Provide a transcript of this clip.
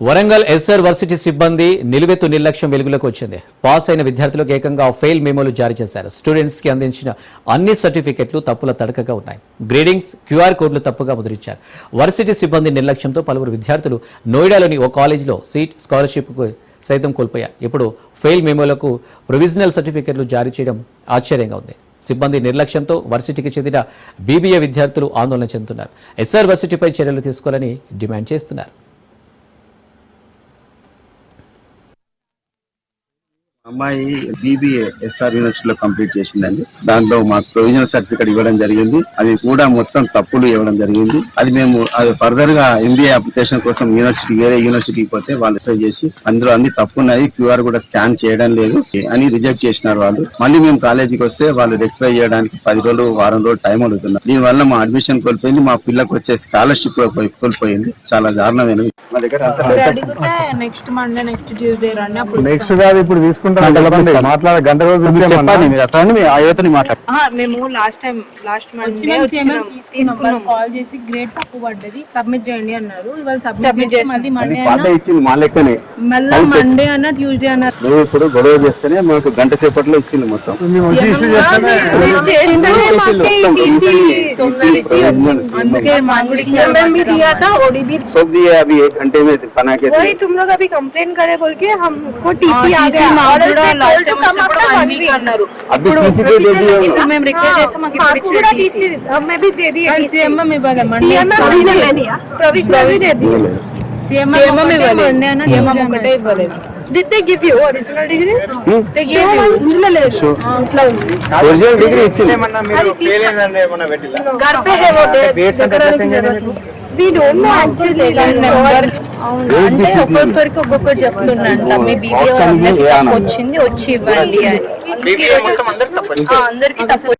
Warangal SR varsity సిబ్బంది నిలువెత్తు నిర్లక్ష్యం వెలుగులోకి వచ్చింది. పాస్ అయిన విద్యార్థులకు ఏకంగా ఫెయిల్ మెమోలు జారీ చేశారు. స్టూడెంట్స్ కి అందించిన అన్ని సర్టిఫికెట్లు తప్పుల తడకగా ఉన్నాయి. గ్రేడింగ్స్, క్యూఆర్ కోడ్లు తప్పుగా ముద్రించారు. వర్సిటీ సిబ్బంది నిర్లక్ష్యంతో పలువురు విద్యార్థులు నోయిడాలోని ఓ కాలేజీలో సీట్, స్కాలర్షిప్ సైతం కోల్పోయారు. ఇప్పుడు ఫెయిల్ మెమోలకు ప్రొవిజనల్ సర్టిఫికెట్లు జారీ చేయడం ఆశ్చర్యంగా ఉంది. సిబ్బంది నిర్లక్ష్యంతో వర్సిటీకి చెందిన బీబీఏ విద్యార్థులు ఆందోళన చెందుతున్నారు. ఎస్ఆర్ వర్సిటీపై చర్యలు తీసుకోవాలని డిమాండ్ చేస్తున్నారు. అమ్మాయి బీబీఏ ఎస్ఆర్ యూనివర్సిటీలో కంప్లీట్ చేసిందండి. దాంట్లో మాకు ప్రొవిజనల్ సర్టిఫికేట్ ఇవ్వడం జరిగింది. అది కూడా మొత్తం తప్పులు ఇవ్వడం జరిగింది. అది మేము అది ఫర్దర్ గా ఎంబీఏ అప్లికేషన్ కోసం వేరే యూనివర్సిటీకి పోతే వాళ్ళు రిజెక్ట్ చేసి అందులో అన్ని తప్పున్నాయి, క్యూఆర్ కూడా స్కాన్ చేయడం లేదు అని రిజెక్ట్ చేసినారు వాళ్ళు. మళ్ళీ మేము కాలేజీకి వస్తే వాళ్ళు రెక్టిఫై చేయడానికి 10 రోజులు, వారం రోజులు టైం అడుగుతున్నారు. దీని వల్ల మా అడ్మిషన్ కోల్పోయింది, మా పిల్లలకు వచ్చే స్కాలర్షిప్ కోల్పోయింది. చాలా దారుణమైనది. మా దగ్గర నెక్స్ట్ మండే, నెక్స్ట్ ట్యూస్డే రండి. నెక్స్ట్ కాదు, ఇప్పుడు తీసుకుంటాం. మేము లాస్ట్ మండే కాల్ చేసి గ్రేడ్ తప్పు పడ్డది, సబ్మిట్ చేయండి అన్నారు. ఇవాళ సబ్మిట్ చేసి మళ్ళీ మండే అన్న ట్యూస్డే అన్నారు. నువ్వు ఇప్పుడు గొడవ చేస్తేనే మాకు గంట సేపట్లో ఇచ్చింది మొత్తం. अभी 1 घंटे में बना के वही तुम लोग अभी कंप्लेन करे बोल के हमको टीसी आ गया। अभी टीसी दे दिया, మేము రిక్వెస్ట్ చేస్తాం, మాకు ఇప్పుడు पूरा टीसी हमें भी दे दिया। సీఎంఎం ఇవ్వాలి, प्रोविजनल भी दे दिया। సీఎంఎం ఇవ్వాలి, సీఎంఎం ఒకటే ఇవ్వలేదు. Did they give you original degree? They gave you. Original degree ఇచ్చింది. घर पे है वो we don't know actually అంటే ఒక్కొక్కరికి ఒక్కొక్కటి చెప్తున్నా. మీ బీబీఏ వచ్చింది, వచ్చి ఇవ్వండి అని. అందరికి తప్పు